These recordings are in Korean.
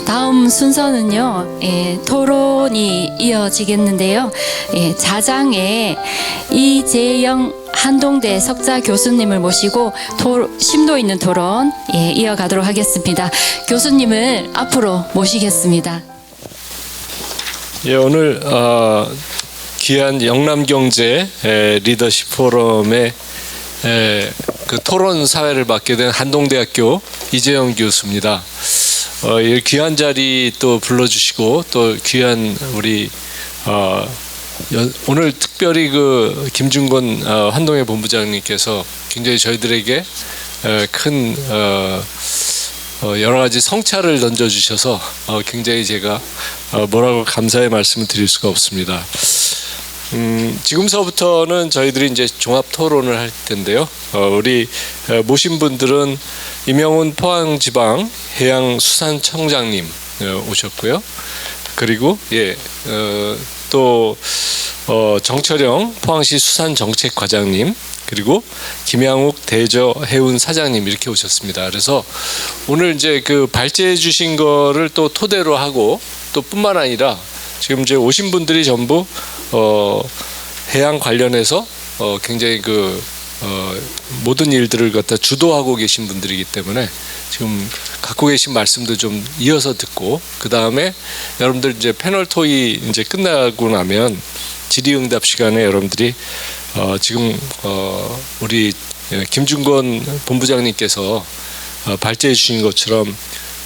다음 순서는요, 토론이 이어지겠는데요. 자장의 이재영 한동대 석자 교수님을 모시고 심도 있는 토론 이어가도록 하겠습니다. 교수님을 앞으로 모시겠습니다. 오늘 귀한 영남경제 리더십 포럼의 그 토론 사회를 맡게 된 한동대학교 이재영 교수입니다. 이 귀한 자리 또 불러주시고 또 귀한 우리 오늘 특별히 그 김준권 한동회 본부장님께서 굉장히 저희들에게 큰 여러 가지 성찰을 던져주셔서 굉장히 제가 뭐라고 감사의 말씀을 드릴 수가 없습니다. 지금서부터는 저희들이 이제 종합 토론을 할 텐데요. 우리 모신 분들은 임영훈 포항지방 해양수산청장님 오셨고요. 그리고 또 정철영 포항시 수산정책과장님, 그리고 김양욱 대저 해운 사장님 이렇게 오셨습니다. 그래서 오늘 이제 그 발제해 주신 거를 또 토대로 하고 또 뿐만 아니라 지금 이제 오신 분들이 전부 해양 관련해서 굉장히 그 모든 일들을 갖다 주도하고 계신 분들이기 때문에 지금 갖고 계신 말씀도 좀 이어서 듣고, 그 다음에 여러분들 이제 패널 토의 이제 끝나고 나면 질의응답 시간에 여러분들이 지금 우리 김준권 본부장님께서 발제해 주신 것처럼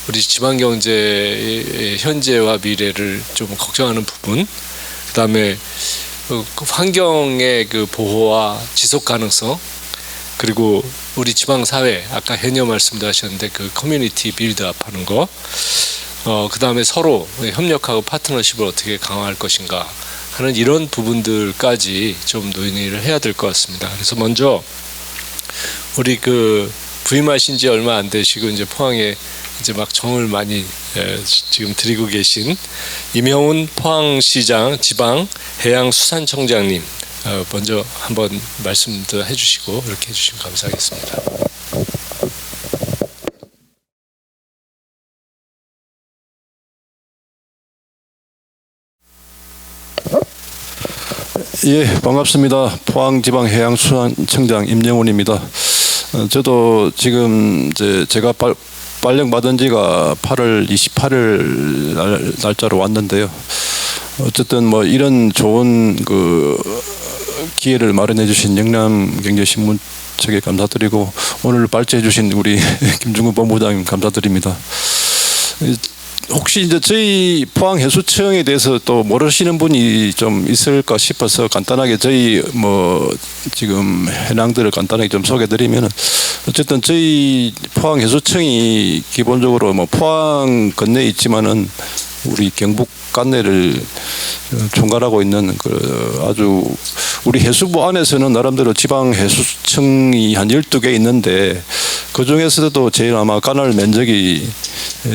우리 지방경제의 현재와 미래를 좀 걱정하는 부분, 그 다음에 환경의 그 보호와 지속 가능성, 그리고 우리 지방 사회 아까 해녀 말씀도 하셨는데 그 커뮤니티 빌드업 하는 거, 그 다음에 서로 협력하고 파트너십을 어떻게 강화할 것인가 하는 이런 부분들까지 좀 논의를 해야 될 것 같습니다. 그래서 먼저 우리 그 부임하신 지 얼마 안 되시고 이제 포항에 이제 막 정을 많이 지금 드리고 계신 임영훈 포항시장 지방 해양수산청장님 먼저 한번 말씀도 해주시고 이렇게 해주시면 감사하겠습니다. 예, 반갑습니다. 포항지방해양수산청장 임영훈입니다. 저도 지금 제가 발령받은 지가 8월 28일 날짜로 왔는데요. 어쨌든 뭐 이런 좋은 그 기회를 마련해 주신 영남경제신문 측에 감사드리고, 오늘 발제해 주신 우리 김준권 본부장님 감사드립니다. 혹시 이제 저희 포항해수청에 대해서 또 모르시는 분이 좀 있을까 싶어서 간단하게 저희 뭐 지금 현황들을 간단하게 좀 소개드리면, 어쨌든 저희 포항해수청이 기본적으로 뭐 포항 건너에 있지만은 우리 경북 관내를 총괄하고 있는 그 아주 우리 해수부 안에서는 나름대로 지방 해수청이 한 12개 있는데, 그 중에서도 제일 아마 관할 면적이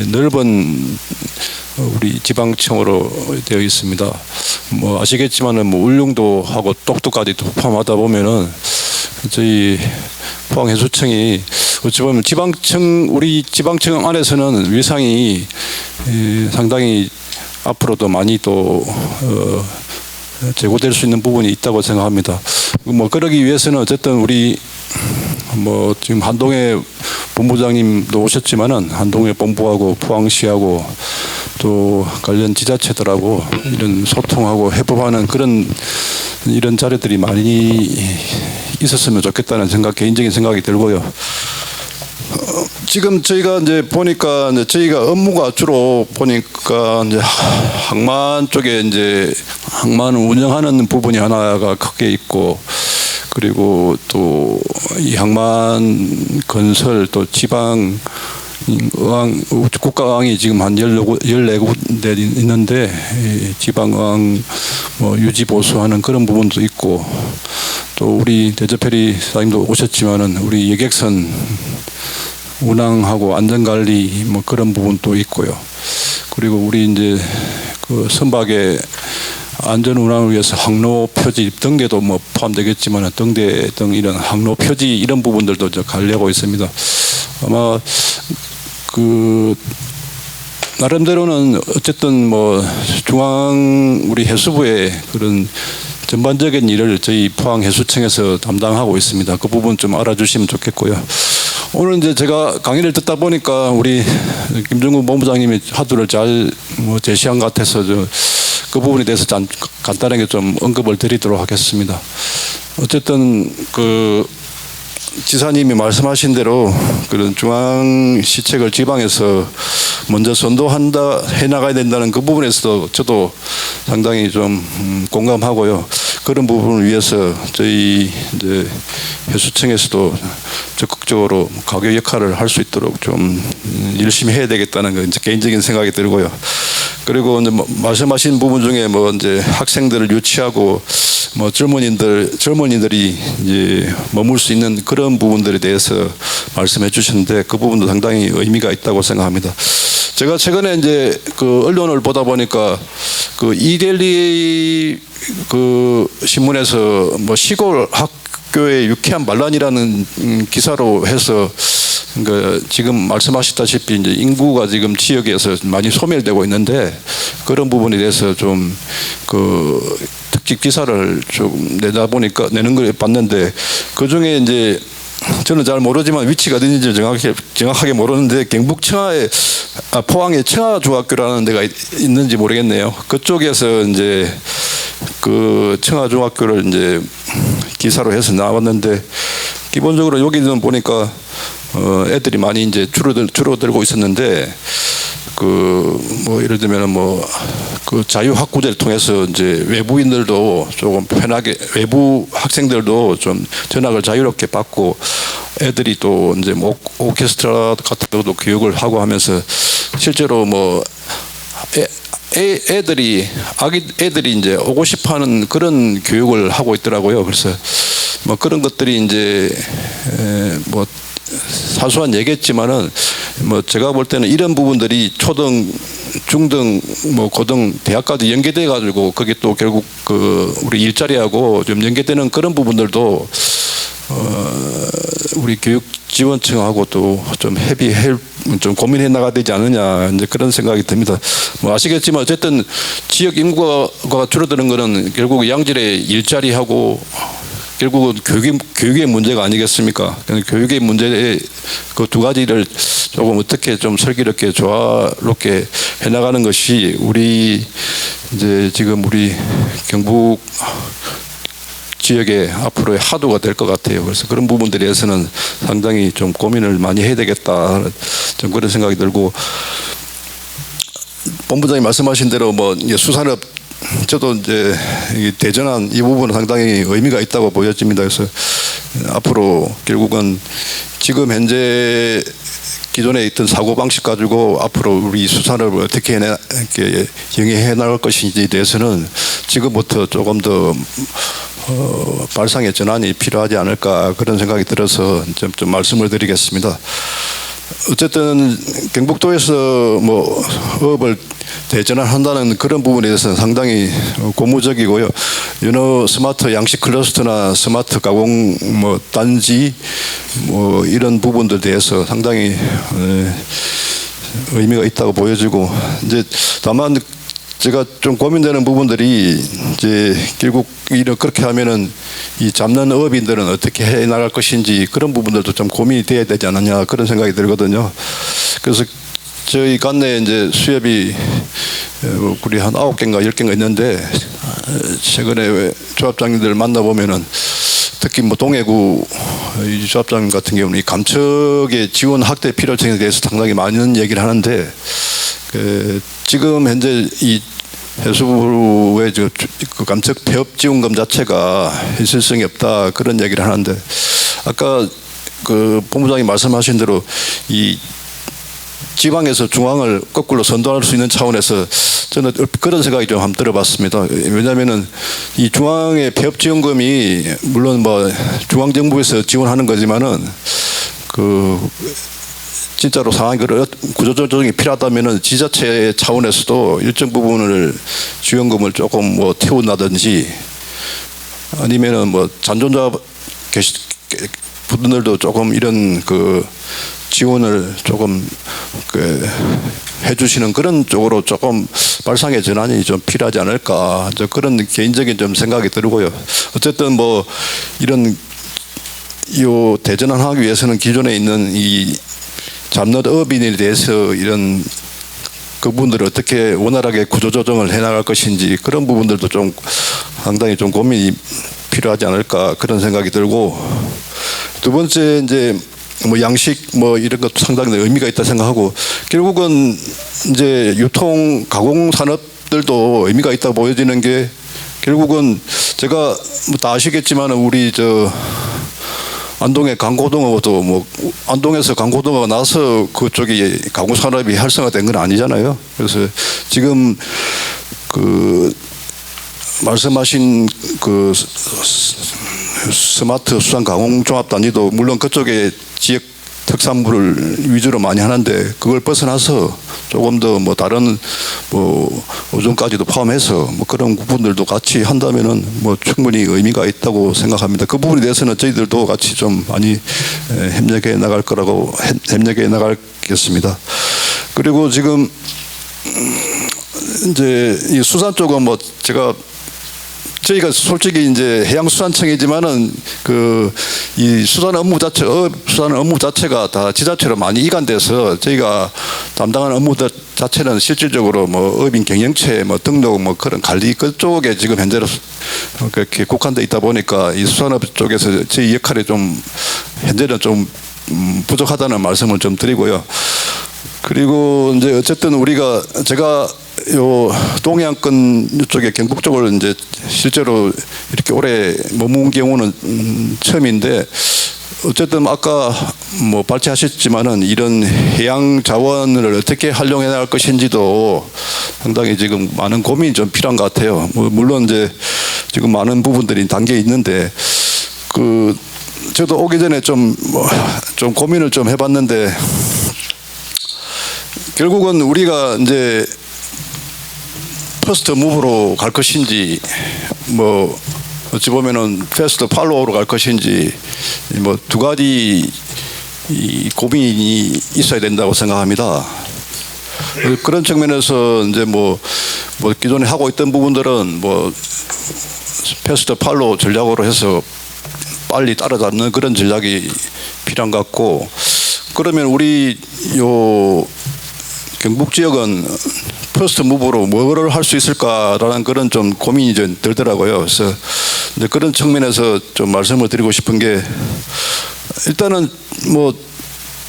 넓은 우리 지방청으로 되어 있습니다. 뭐 아시겠지만은 뭐 울릉도 하고 똑똑까지 포함하다 보면은 저희 포항해수청이 어찌 보면 우리 지방청 안에서는 위상이 상당히 앞으로도 많이 또 제고될 수 있는 부분이 있다고 생각합니다. 뭐 그러기 위해서는 어쨌든 우리 뭐 지금 한동회 본부장님도 오셨지만은 한동회 본부하고 포항시하고 또 관련 지자체들하고 이런 소통하고 해법하는 그런 이런 자리들이 많이 있었으면 좋겠다는 개인적인 생각이 들고요. 지금 저희가 이제 보니까 저희가 업무가 주로 보니까 이제 항만 쪽에 이제 항만을 운영하는 부분이 하나가 크게 있고, 그리고 또 이 항만 건설 또 지방 어항 국가어항이 지금 한 14군데 있는데 지방어항 뭐 유지 보수하는 그런 부분도 있고, 또 우리 대저페리 사장님도 오셨지만은 우리 여객선 운항하고 안전관리 뭐 그런 부분도 있고요. 그리고 우리 이제 그 선박의 안전 운항을 위해서 항로 표지 등대도 뭐 포함되겠지만 등대 등 이런 항로 표지 이런 부분들도 관리하고 있습니다. 아마 그 나름대로는 어쨌든 뭐 중앙 우리 해수부의 그런 전반적인 일을 저희 포항해수청에서 담당하고 있습니다. 그 부분 좀 알아주시면 좋겠고요. 오늘 이제 제가 강의를 듣다 보니까 우리 김정국 본부장님이 화두를 잘 뭐 제시한 것 같아서 그 부분에 대해서 간단하게 좀 언급을 드리도록 하겠습니다. 어쨌든 그 지사님이 말씀하신 대로 그런 중앙 시책을 지방에서 먼저 선도한다 해나가야 된다는 그 부분에서도 저도 상당히 좀 공감하고요. 그런 부분을 위해서 저희 이제 해수청에서도 적극적으로 가교 역할을 할 수 있도록 좀 열심히 해야 되겠다는 건 이제 개인적인 생각이 들고요. 그리고 이제 말씀하신 부분 중에 뭐 이제 학생들을 유치하고 뭐 젊은이들이 이제 머물 수 있는 그런 부분들에 대해서 말씀해 주셨는데 그 부분도 상당히 의미가 있다고 생각합니다. 제가 최근에 이제 그 언론을 보다 보니까 그 이델리 그 신문에서 뭐 시골 학교의 유쾌한 반란이라는 기사로 해서 그 지금 말씀하셨다시피 이제 인구가 지금 지역에서 많이 소멸되고 있는데 그런 부분에 대해서 좀 그 특집 기사를 좀 내는 걸 봤는데 그 중에 이제 저는 잘 모르지만 위치가 어딘지 정확하게 모르는데 경북 청하에 포항에 청하중학교라는 데가 있는지 모르겠네요. 그쪽에서 이제 그 청하중학교를 이제 기사로 해서 나왔는데 기본적으로 여기는 보니까 애들이 많이 이제 줄어들고 있었는데 그 뭐 예를 들면 뭐 그 자유학구제를 통해서 이제 외부인들도 조금 편하게 외부 학생들도 좀 전학을 자유롭게 받고 애들이 또 이제 뭐 오케스트라 같은 것도 교육을 하고 하면서 실제로 뭐 애들이 이제 오고 싶어하는 그런 교육을 하고 있더라고요. 그래서 뭐 그런 것들이 이제 뭐 사소한 얘기겠지만은 뭐 제가 볼 때는 이런 부분들이 초등, 중등, 뭐 고등, 대학까지 연계돼 가지고 그게 또 결국 그 우리 일자리하고 좀 연계되는 그런 부분들도 우리 교육지원청하고 또 좀 좀 고민해 나가야 되지 않느냐 이제 그런 생각이 듭니다. 뭐 아시겠지만 어쨌든 지역 인구가 줄어드는 거는 결국 양질의 일자리하고 결국은 교육의 문제가 아니겠습니까? 교육의 문제에 그 두 가지를 조금 어떻게 좀 슬기롭게 조화롭게 해나가는 것이 우리 이제 지금 우리 경북 지역의 앞으로의 하도가 될 것 같아요. 그래서 그런 부분들에 대해서는 상당히 좀 고민을 많이 해야 되겠다. 좀 그런 생각이 들고 본부장님 말씀하신 대로 뭐 수산업 저도 이제 대전한 이 부분은 상당히 의미가 있다고 보여집니다. 그래서 앞으로 결국은 지금 현재 기존에 있던 사고방식 가지고 앞으로 우리 수산업을 어떻게 이렇게 영위해 나갈 것인지에 대해서는 지금부터 조금 더 발상의 전환이 필요하지 않을까 그런 생각이 들어서 좀 말씀을 드리겠습니다. 어쨌든 경북도에서 뭐 어업을 대전환한다는 그런 부분에 대해서는 상당히 고무적이고요. 여러 스마트 양식 클러스터나 스마트 가공 뭐 단지 뭐 이런 부분들에 대해서 상당히 의미가 있다고 보여지고 이제 다만 제가 좀 고민되는 부분들이 이제 결국 그렇게 하면은 이 잡는 어업인들은 어떻게 해 나갈 것인지 그런 부분들도 좀 고민이 돼야 되지 않느냐 그런 생각이 들거든요. 그래서 저희 관내에 이제 수협이 우리 한 9개인가 10개인가 있는데 최근에 조합장님들 만나보면은 특히 뭐 동해구 이 조합장님 같은 경우는 이 감척의 지원 확대 필요성에 대해서 상당히 많은 얘기를 하는데 지금 현재 이 해수부의 그 감척 폐업 지원금 자체가 현실성이 없다 그런 얘기를 하는데 아까 그 본부장이 말씀하신 대로 이 지방에서 중앙을 거꾸로 선도할 수 있는 차원에서 저는 그런 생각이 좀 한번 들어봤습니다. 왜냐하면은 이 중앙의 폐업 지원금이 물론 뭐 중앙 정부에서 지원하는 거지만은 그 진짜로 상황이 구조조정 조정이 필요하다면은 지자체 차원에서도 일정 부분을 지원금을 조금 뭐 태운다든지 아니면은 뭐 잔존자 분들도 조금 이런 그 지원을 조금 해주시는 그런 쪽으로 조금 발상의 전환이 좀 필요하지 않을까, 그런 개인적인 좀 생각이 들고요. 어쨌든 뭐 이런 요 대전환하기 위해서는 기존에 있는 이 잡넛 어업인에 대해서 이런 그분들을 어떻게 원활하게 구조조정을 해나갈 것인지 그런 부분들도 좀 상당히 좀 고민이 필요하지 않을까 그런 생각이 들고, 두 번째 이제 뭐 양식 뭐 이런 것도 상당히 의미가 있다 생각하고, 결국은 이제 유통 가공 산업들도 의미가 있다 보여지는 게, 결국은 제가 뭐 다 아시겠지만 우리 저 안동의 강고등어도 뭐 안동에서 강고등어가 나서 그쪽이 가공 산업이 활성화된 건 아니잖아요. 그래서 지금 그 말씀하신 그 스마트 수산 가공 종합 단지도 물론 그쪽에 지역 특산물을 위주로 많이 하는데, 그걸 벗어나서 조금 더 뭐 다른 뭐 오존까지도 포함해서 뭐 그런 부분들도 같이 한다면은 뭐 충분히 의미가 있다고 생각합니다. 그 부분에 대해서는 저희들도 같이 좀 많이 협력해 나갈 거라고 협력해 나가겠습니다. 그리고 지금 이제 이 수산 쪽은 뭐 저희가 솔직히 이제 해양수산청이지만은 그 이 수산 업무 자체가 다 지자체로 많이 이관돼서 저희가 담당하는 업무 자체는 실질적으로 뭐 어민 경영체 뭐 등록 뭐 그런 관리 그쪽에 지금 현재로 그렇게 국한돼 있다 보니까 이 수산업 쪽에서 저희 역할이 좀 현재는 좀 부족하다는 말씀을 좀 드리고요. 그리고 이제 어쨌든 제가 요 동해안권 쪽에 경북 쪽을 이제 실제로 이렇게 오래 머문 경우는 처음인데, 어쨌든 아까 뭐 발제하셨지만은 이런 해양 자원을 어떻게 활용해 나갈 것인지도 상당히 지금 많은 고민이 좀 필요한 것 같아요. 물론 이제 지금 많은 부분들이 담겨 있는데, 저도 오기 전에 좀 고민을 좀 해봤는데, 결국은 우리가 이제 퍼스트 무브로 갈 것인지, 뭐 어찌 보면은 패스트 팔로우로 갈 것인지, 뭐 두 가지 이 고민이 있어야 된다고 생각합니다. 그런 측면에서 이제 뭐 기존에 하고 있던 부분들은 뭐 패스트 팔로우 전략으로 해서 빨리 따라잡는 그런 전략이 필요한 것 같고, 그러면 우리 요 경북 지역은 퍼스트 무브로 뭐를 할 수 있을까라는 그런 좀 고민이 좀 들더라고요. 그래서 이제 그런 측면에서 좀 말씀을 드리고 싶은 게, 일단은 뭐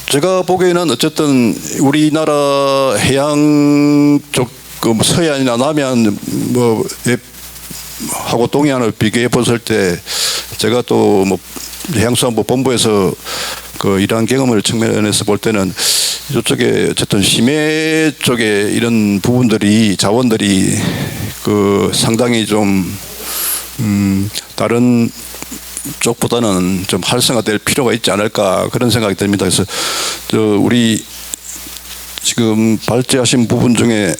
제가 보기에는 어쨌든 우리나라 해양 쪽 그 서해안이나 남해안 뭐 하고 동해안을 비교해 봤을 때, 제가 또 뭐 해양수산부 본부에서 그 일한 경험을 측면에서 볼 때는 이쪽에 어쨌든 심해 쪽에 이런 부분들이 자원들이 그 상당히 좀 다른 쪽보다는 좀 활성화될 필요가 있지 않을까 그런 생각이 듭니다. 그래서 우리 지금 발제하신 부분 중에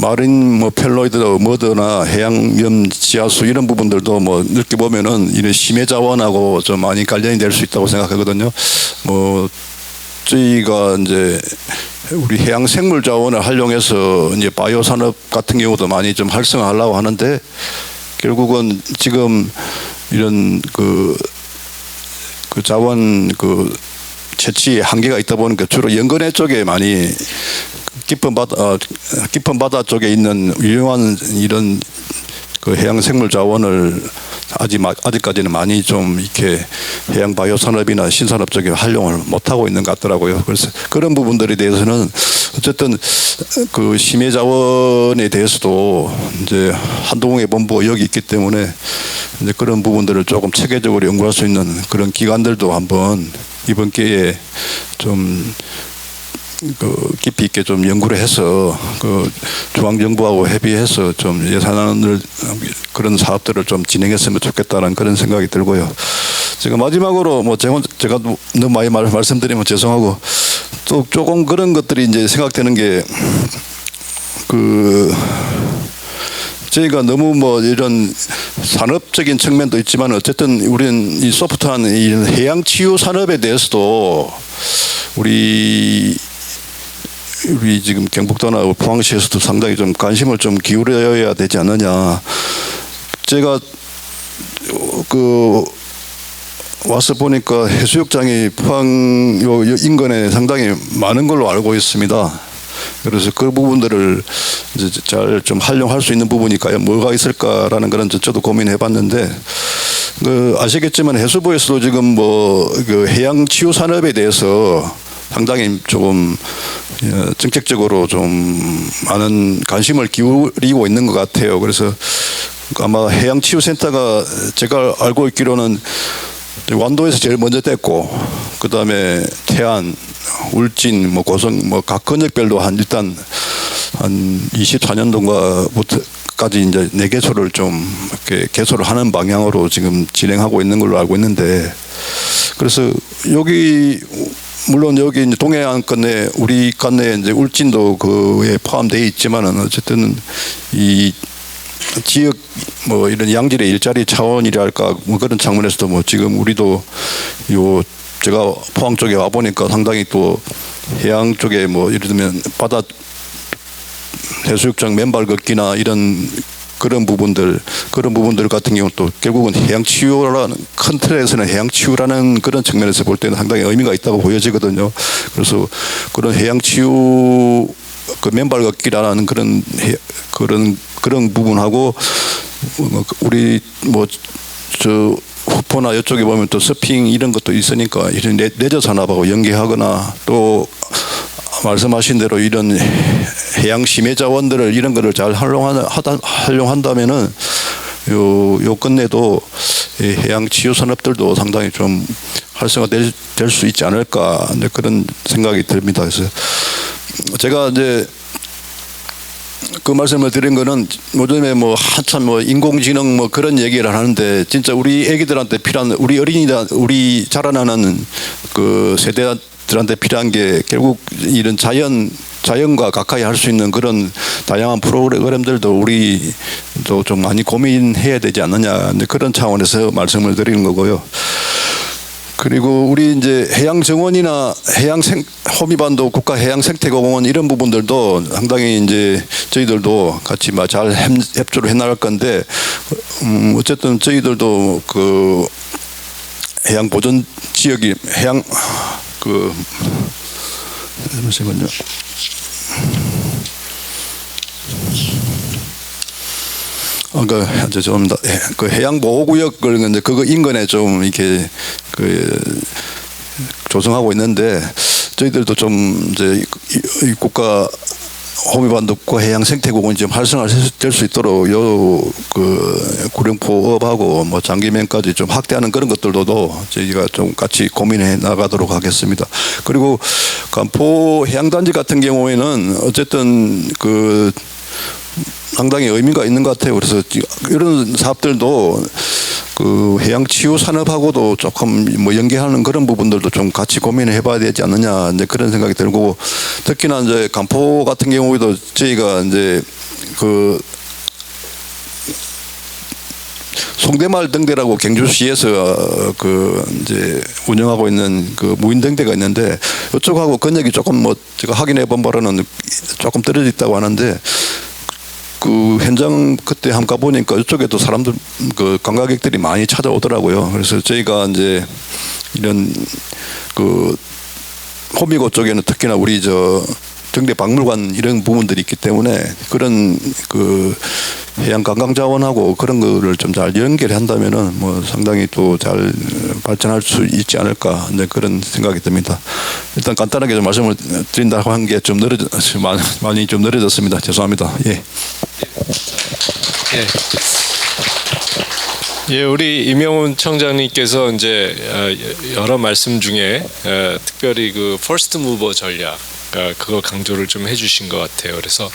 마린 뭐 펠로이드 머드나 해양염 지하수 이런 부분들도 뭐 이렇게 보면은 이런 심해 자원하고 좀 많이 관련이 될 수 있다고 생각하거든요. 뭐 저희가 이제 우리 해양 생물 자원을 활용해서 이제 바이오 산업 같은 경우도 많이 좀 활성화하려고 하는데, 결국은 지금 이런 그 자원 채취에 한계가 있다 보니까 주로 연근해 쪽에 많이 깊은 바다 쪽에 있는 유용한 이런 그 해양 생물 자원을 아직까지는 많이 좀 이렇게 해양 바이오 산업이나 신산업 쪽에 활용을 못 하고 있는 것 같더라고요. 그래서 그런 부분들에 대해서는 어쨌든 그 심해 자원에 대해서도 이제 한동훈의 본부가 여기 있기 때문에 이제 그런 부분들을 조금 체계적으로 연구할 수 있는 그런 기관들도 한번 이번 기회에 좀 깊이 있게 좀 연구를 해서 중앙정부하고 협의해서 좀 예산을 그런 사업들을 좀 진행했으면 좋겠다는 그런 생각이 들고요. 제가 마지막으로 뭐 제가 너무 많이 말씀드리면 죄송하고, 또 조금 그런 것들이 이제 생각되는 게 저희가 너무 뭐 이런 산업적인 측면도 있지만 어쨌든 우리는 이 소프트한 이 해양 치유 산업에 대해서도 우리 지금 경북도나 포항시에서도 상당히 좀 관심을 좀 기울여야 되지 않느냐. 제가 와서 보니까 해수욕장이 포항 요 인근에 상당히 많은 걸로 알고 있습니다. 그래서 그 부분들을 이제 잘 좀 활용할 수 있는 부분이 과연 뭐가 있을까라는 그런 저도 고민해봤는데 아시겠지만 해수부에서도 지금 그 해양 치유 산업에 대해서 상당히 조금 정책적으로 좀 많은 관심을 기울이고 있는 것 같아요. 그래서 아마 해양치유센터가 제가 알고 있기로는 완도에서 제일 먼저 됐고, 그 다음에 태안, 울진, 고성, 각 권역별로 일단 한 24년도인가부터까지 이제 4개소를 좀 이렇게 개소를 하는 방향으로 지금 진행하고 있는 걸로 알고 있는데, 그래서 여기 물론 여기 이제 동해안 건에 우리 건에 이제 울진도 그에 포함되어 있지만은 어쨌든 이 지역 이런 양질의 일자리 차원이라 할까 그런 측면에서도 지금 우리도 제가 포항 쪽에 와 보니까 상당히 또 해양 쪽에 예를 들면 바다 해수욕장 맨발 걷기나 이런 그런 부분들 같은 경우는 또 결국은 해양 치유라는 큰 틀에서는 해양 치유라는 그런 측면에서 볼 때는 상당히 의미가 있다고 보여지거든요. 그래서 그런 해양 치유 맨발 걷기라는 그런 부분하고 우리 저 후포나 이쪽에 보면 또 서핑 이런 것도 있으니까 이런 레저 산업하고 연계하거나 또 말씀하신 대로 이런 해양 심해 자원들을 이런 거를 잘 활용한다면은 요 끝내도 해양 치유 산업들도 상당히 좀 활성화될 수 있지 않을까 그런 생각이 듭니다. 그래서 제가 이제 그 말씀을 드린 거는 요즘에 한참 인공지능 그런 얘기를 하는데 진짜 우리 애기들한테 필요한 우리 자라나는 그 세대들한테 필요한 게 결국 이런 자연과 가까이 할 수 있는 그런 다양한 프로그램들도 우리도 좀 많이 고민해야 되지 않느냐 그런 차원에서 말씀을 드리는 거고요. 그리고 우리 이제 해양정원이나 호미반도 국가해양생태공원 이런 부분들도 상당히 이제 저희들도 같이 잘 협조를 해나갈 건데 어쨌든 저희들도 그 해양 보전 지역이 잠시만요. 죄송합니다. 그 해양 보호구역을 이제 그거 인근에 좀 이렇게 조성하고 있는데 저희들도 좀 이제 이 국가 호미반도 국가해양생태공원이 좀 활성화될 수 있도록 그 구룡포업하고 장기면까지 좀 확대하는 그런 것들도 저희가 좀 같이 고민해 나가도록 하겠습니다. 그리고 간포 해양단지 같은 경우에는 어쨌든 상당히 의미가 있는 것 같아요. 그래서 이런 사업들도 그 해양 치유 산업하고도 조금 연계하는 그런 부분들도 좀 같이 고민을 해봐야 되지 않느냐 이제 그런 생각이 들고 특히나 이제 간포 같은 경우에도 저희가 이제 그 송대마을 등대라고 경주시에서 이제 운영하고 있는 그 무인등대가 있는데 이쪽하고 건역이 조금 제가 확인해 본 바로는 조금 떨어져 있다고 하는데. 그 현장 그때 한번 가보니까 이쪽에도 사람들 관광객들이 많이 찾아오더라고요. 그래서 저희가 이제 이런 호미곶 쪽에는 특히나 우리 등대 박물관 이런 부분들이 있기 때문에 그런 해양 관광 자원하고 그런 거를 좀 잘 연결한다면은 상당히 또 잘 발전할 수 있지 않을까 그런 생각이 듭니다. 일단 간단하게 좀 말씀을 드린다고 한 게 좀 많이 좀 늦어졌습니다. 죄송합니다. 예. 예, 우리 임영훈 청장님께서 이제 여러 말씀 중에 특별히 그 퍼스트 무버 전략 그거 강조를 좀 해주신 것 같아요. 그래서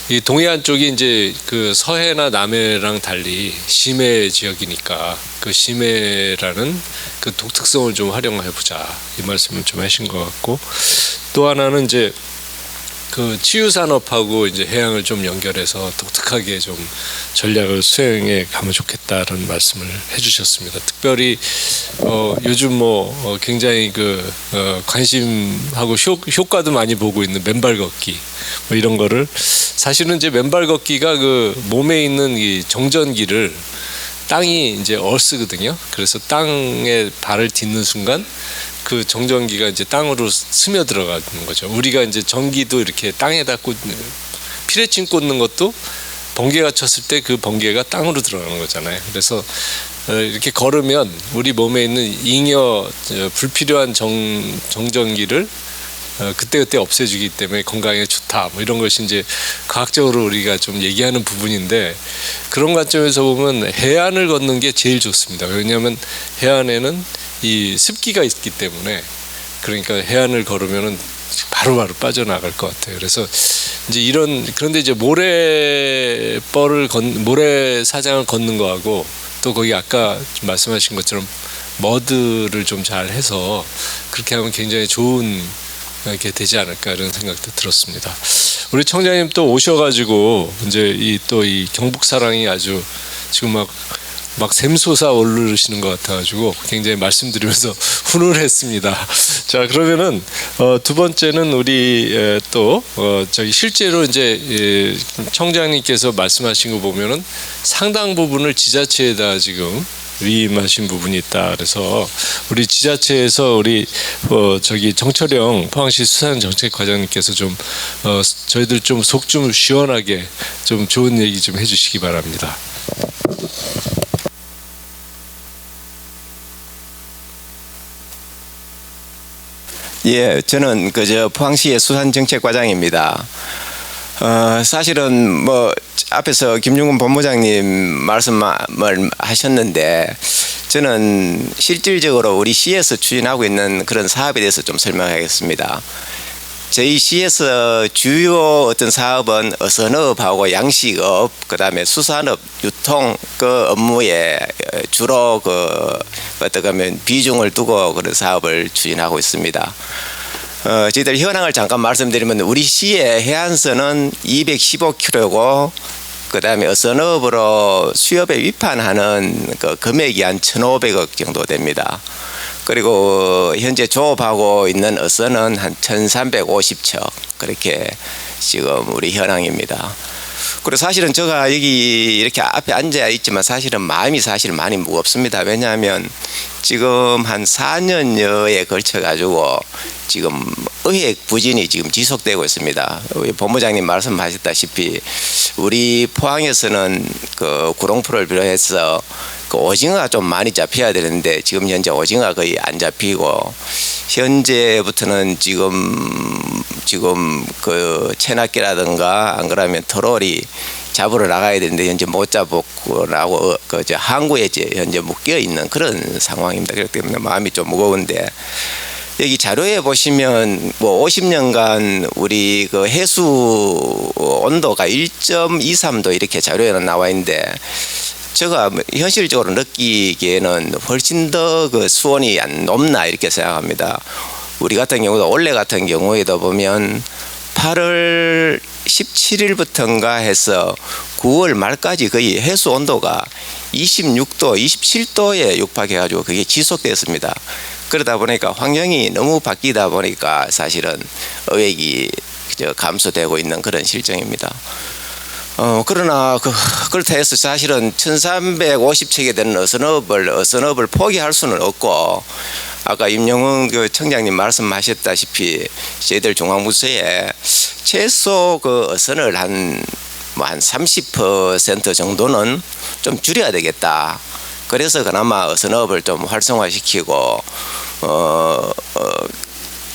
이 동해안 쪽이 이제 그 서해나 남해랑 달리 심해 지역이니까 그 심해라는 그 독특성을 좀 활용해 보자 이 말씀을 좀 하신 것 같고 또 하나는 이제 그 치유 산업하고 이제 해양을 좀 연결해서 독특하게 좀 전략을 수행해 가면 좋겠다는 말씀을 해주셨습니다. 특별히 요즘 굉장히 관심하고 효과도 많이 보고 있는 맨발 걷기 뭐 이런 거를 사실은 이제 맨발 걷기가 그 몸에 있는 이 정전기를 땅이 이제 얼쓰거든요. 그래서 땅에 발을 딛는 순간 그 정전기가 이제 땅으로 스며 들어가는 거죠. 우리가 이제 전기도 이렇게 땅에다 피레침 꽂는 것도 번개가 쳤을 때 그 번개가 땅으로 들어가는 거잖아요. 그래서 이렇게 걸으면 우리 몸에 있는 잉여 불필요한 정전기를 그때그때 없애주기 때문에 건강에 좋다. 뭐 이런 것이 이제 과학적으로 우리가 좀 얘기하는 부분인데 그런 관점에서 보면 해안을 걷는 게 제일 좋습니다. 왜냐하면 해안에는 이 습기가 있기 때문에 그러니까 해안을 걸으면은 바로바로 빠져나갈 것 같아요. 그래서 이제 그런데 이제 모래사장을 걷는 거하고 또 거기 아까 말씀하신 것처럼 머드를 좀 잘 해서 그렇게 하면 굉장히 좋은 게 되지 않을까 이런 생각도 들었습니다. 우리 청장님 또 오셔가지고 이제 이 경북 사랑이 아주 지금 막 샘솟아 오르시는 것 같아가지고 굉장히 말씀드리면서 훈훈했습니다. 자 그러면은 두 번째는 우리 저기 실제로 이제 청장님께서 말씀하신 거 보면은 상당 부분을 지자체에다 지금 위임하신 부분이 있다. 그래서 우리 지자체에서 우리 저기 정철영 포항시 수산정책과장님께서 좀 저희들 좀 속 좀 시원하게 좀 좋은 얘기 좀 해주시기 바랍니다. 예, 저는 포항시의 수산정책과장입니다. 사실은 앞에서 김중근 본부장님 말씀을 하셨는데 저는 실질적으로 우리 시에서 추진하고 있는 그런 사업에 대해서 좀 설명하겠습니다. 저희 시에서 주요 어떤 사업은 어선업하고 양식업, 그다음에 수산업, 유통 그 업무에 주로 어떻게 하면 비중을 두고 그런 사업을 추진하고 있습니다. 저희들 현황을 잠깐 말씀드리면 우리 시의 해안선은 215km고 그다음에 어선업으로 수협에 위판하는 그 금액이 한 1,500억 정도 됩니다. 그리고 현재 조업하고 있는 어선은 한 1,350척 그렇게 지금 우리 현황입니다. 그리고 사실은 제가 여기 이렇게 앞에 앉아 있지만 사실은 마음이 사실 많이 무겁습니다. 왜냐하면 지금 한 4년여에 걸쳐 가지고 지금 의획 부진이 지금 지속되고 있습니다. 우리 본부장님 말씀하셨다시피 우리 포항에서는 그 구롱포를 비롯해서 그 오징어가 좀 많이 잡혀야 되는데 지금 현재 오징어가 거의 안 잡히고 현재부터는 지금 그 체납기라든가 안 그러면 트롤이 잡으러 나가야 되는데 현재 못 잡고 나고 항구에 현재 묶여 있는 그런 상황입니다. 그렇기 때문에 마음이 좀 무거운데 여기 자료에 보시면 50년간 우리 그 해수 온도가 1.23도 이렇게 자료에는 나와 있는데 제가 현실적으로 느끼기에는 훨씬 더 그 수온이 안 높나 이렇게 생각합니다. 우리 같은 경우도 올해 같은 경우에도 보면 8월 17일부터인가 해서 9월 말까지 거의 해수 온도가 26도, 27도에 육박해가지고 그게 지속됐습니다. 그러다 보니까 환경이 너무 바뀌다 보니까 사실은 어획이 감소되고 있는 그런 실정입니다. 그러나 그렇다 해서 사실은 1,350척에 되는 어선업을 포기할 수는 없고 아까 임영웅 그 청장님 말씀하셨다시피 저희들 중앙부서에 최소 그 어선을 한 30% 정도는 좀 줄여야 되겠다. 그래서 그나마 어선업을 좀 활성화시키고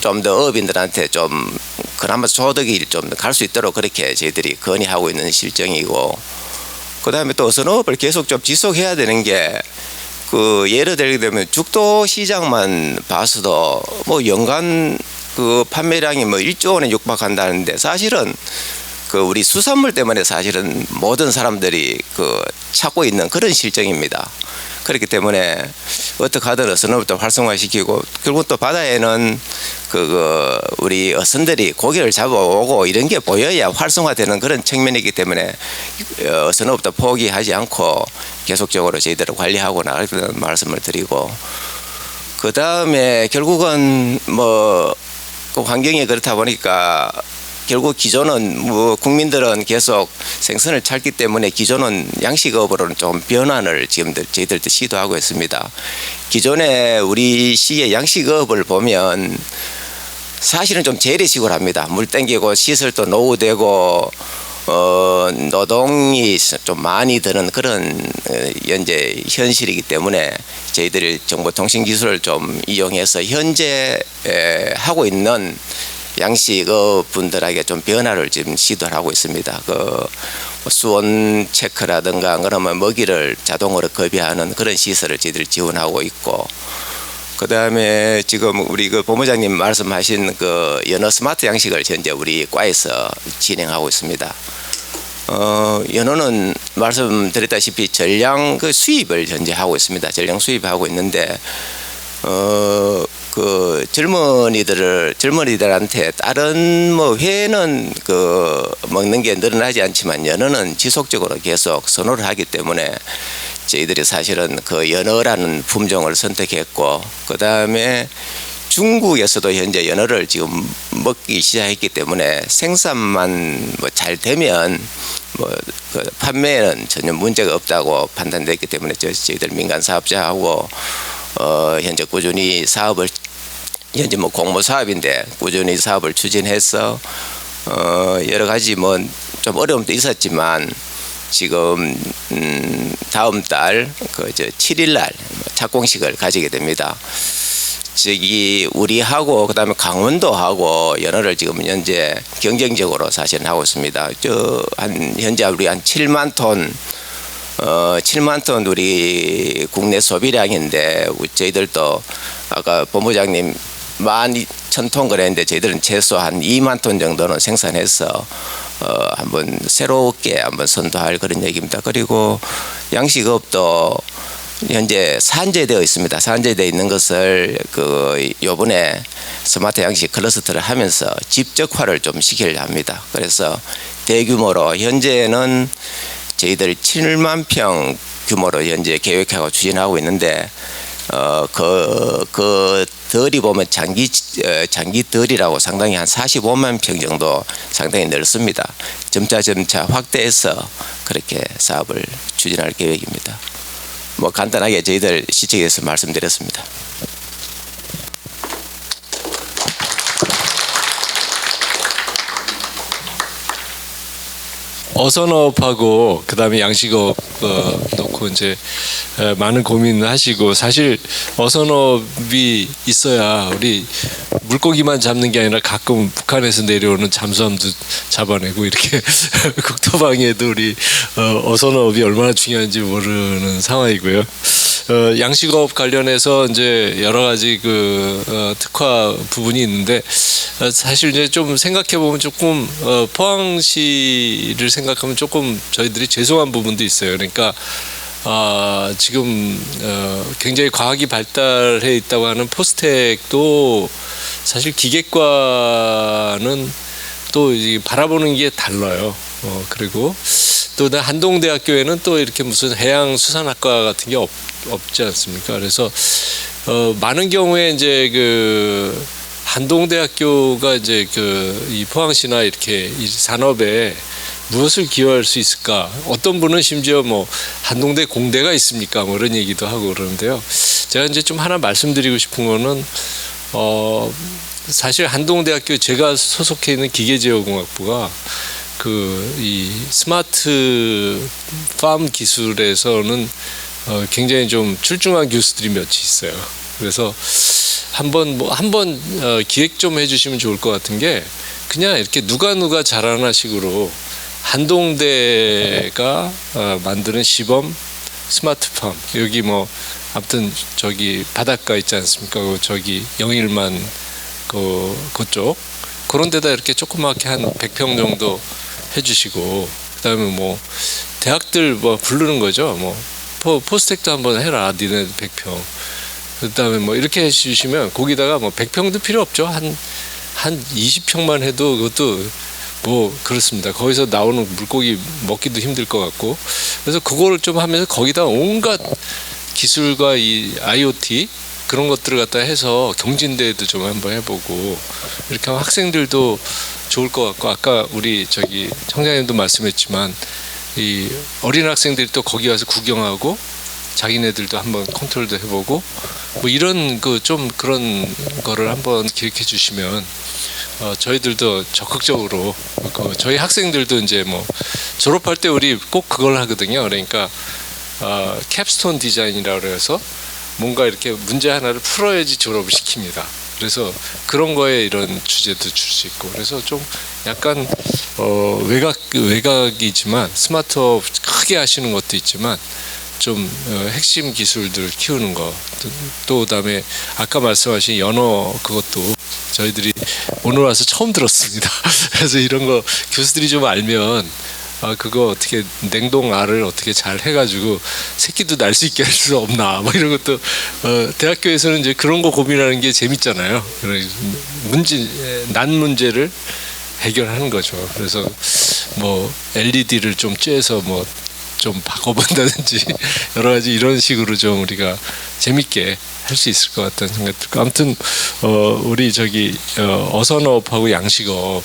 좀 더 어업인들한테 좀 그나마 소득이 좀 갈 수 있도록 그렇게 저희들이 건의하고 있는 실정이고 그다음에 또 어선업을 계속 좀 지속해야 되는 게 그 예를 들면 죽도 시장만 봐서도 연간 그 판매량이 1조 원에 육박한다는데 사실은 그 우리 수산물 때문에 사실은 모든 사람들이 그 찾고 있는 그런 실정입니다. 그렇기 때문에 어떻게 하든 어선업부터 활성화시키고 결국 또 바다에는 우리 어선들이 고기를 잡아오고 이런 게 보여야 활성화되는 그런 측면이기 때문에 어선업부터 포기하지 않고 계속적으로 저희들을 관리하고 나가겠다는 말씀을 드리고, 그 다음에 결국은 그 환경이 그렇다 보니까 결국 기존은 국민들은 계속 생선을 찾기 때문에 기존은 양식업으로는 좀 변환을 지금 저희들도 시도하고 있습니다. 기존에 우리 시의 양식업을 보면 사실은 좀 재래식으로 합니다. 물 땡기고 시설도 노후되고 노동이 좀 많이 드는 그런 현재 현실이기 때문에 저희들이 정보통신기술을 좀 이용해서 현재 하고 있는 양식업 분들에게 좀 변화를 지금 시도를 하고 있습니다. 수온 체크라든가 그러면 먹이를 자동으로 급여하는 그런 시설을 저희들이 지원하고 있고, 그 다음에 지금 우리 본부장님 말씀하신 연어 스마트 양식을 현재 우리 과에서 진행하고 있습니다. 연어는 말씀드렸다시피 전량 수입을 현재 하고 있습니다. 전량 수입하고 있는데 젊은이들한테 다른 회는 먹는 게 늘어나지 않지만 연어는 지속적으로 계속 선호를 하기 때문에 저희들이 사실은 연어라는 품종을 선택했고, 그 다음에 중국에서도 현재 연어를 지금 먹기 시작했기 때문에 생산만 잘 되면 판매는 전혀 문제가 없다고 판단됐기 때문에 저희들 민간 사업자하고 현재 꾸준히 사업을 현재 공모 사업인데 꾸준히 사업을 추진해서 여러 가지 좀 어려움도 있었지만 지금 다음 달 7일 날 착공식을 가지게 됩니다. 우리하고 그다음에 강원도하고 연어를 지금 현재 경쟁적으로 사실 하고 있습니다. 현재 우리 한 7만 톤 7만 톤 우리 국내 소비량인데 저희들도 아까 본부장님 12,000톤 그랬는데 저희들은 최소 한 2만 톤 정도는 생산해서 한번 새롭게 한번 선도할 그런 얘기입니다. 그리고 양식업도 현재 산재되어 있습니다. 산재되어 있는 것을 요번에 스마트 양식 클러스터를 하면서 집적화를 좀 시키려 합니다. 그래서 대규모로 현재는 저희들 7만 평 규모로 현재 계획하고 추진하고 있는데 덜이 보면 장기 덜이라고 상당히 한 45만 평 정도 상당히 넓습니다. 점차 확대해서 그렇게 사업을 추진할 계획입니다. 간단하게 저희들 시청에서 말씀드렸습니다. 어선업하고 그다음에 양식업 놓고 이제 많은 고민을 하시고, 사실 어선업이 있어야 우리 물고기만 잡는 게 아니라 가끔 북한에서 내려오는 잠수함도 잡아내고 이렇게 국토방위에도 우리 어선업이 얼마나 중요한지 모르는 상황이고요. 양식업 관련해서 이제 여러 가지 특화 부분이 있는데 사실 이제 좀 생각해 보면 조금 포항시를 생각하면 조금 저희들이 죄송한 부분도 있어요. 그러니까 지금 굉장히 과학이 발달해 있다고 하는 포스텍도 사실 기계과는 또 바라보는 게 달라요. 그리고 또 한동대학교에는 또 이렇게 무슨 해양수산학과 같은 게 없지 않습니까? 그래서 많은 경우에 이제 한동대학교가 이제 이 포항시나 이렇게 이 산업에 무엇을 기여할 수 있을까? 어떤 분은 심지어 한동대 공대가 있습니까? 이런 얘기도 하고 그러는데요. 제가 이제 좀 하나 말씀드리고 싶은 거는 사실 한동대학교 제가 소속해 있는 기계제어공학부가 이 스마트 팜 기술에서는 굉장히 좀 출중한 교수들이 몇이 있어요. 그래서 한번 기획 좀 해주시면 좋을 것 같은 게, 그냥 이렇게 누가 잘하나 식으로 한동대가 만드는 시범 스마트팜, 여기 아무튼 저기 바닷가 있지 않습니까? 저기 영일만 그쪽 그런 데다 이렇게 조그맣게 한 100평 정도 해주시고, 그다음에 대학들 부르는 거죠. 포스텍도 한번 해라. 니네 100평. 그다음에 뭐 이렇게 해주시면 거기다가 뭐 100평도 필요 없죠. 한 20평만 해도 그것도 뭐 그렇습니다. 거기서 나오는 물고기 먹기도 힘들 것 같고, 그래서 그거를 좀 하면서 거기다 온갖 기술과 이 IoT 그런 것들을 갖다 해서 경진대회도 좀 한번 해보고, 이렇게 하면 학생들도 좋을 것 같고, 아까 우리 저기 청장님도 말씀했지만 이 어린 학생들이 또 거기 와서 구경하고 자기네들도 한번 컨트롤도 해보고, 뭐 이런 그 좀 그런 거를 한번 기획해 주시면 저희들도 적극적으로 저희 학생들도 이제 뭐 졸업할 때 우리 꼭 그걸 하거든요. 그러니까 캡스톤 디자인이라고 그래서 뭔가 이렇게 문제 하나를 풀어야지 졸업을 시킵니다. 그래서 그런 거에 이런 주제도 줄 수 있고, 그래서 좀 약간 외곽이지만 스마트업 크게 하시는 것도 있지만 좀 핵심 기술들 키우는 거, 또 그다음에 아까 말씀하신 연어 그것도 저희들이 오늘 와서 처음 들었습니다. 그래서 이런 거 교수들이 좀 알면 그거 어떻게 냉동 알을 어떻게 잘 해가지고 새끼도 날 수 있게 할 수 없나, 뭐 이런 것도 대학교에서는 이제 그런 거 고민하는 게 재밌잖아요. 난 문제를 해결하는 거죠. 그래서 뭐 LED를 좀 쬐서 뭐 좀 바꿔본다든지 여러 가지 이런 식으로 좀 우리가 재밌게 할 수 있을 것 같다는 생각이 들고, 아무튼 우리 저기 어선업하고 양식업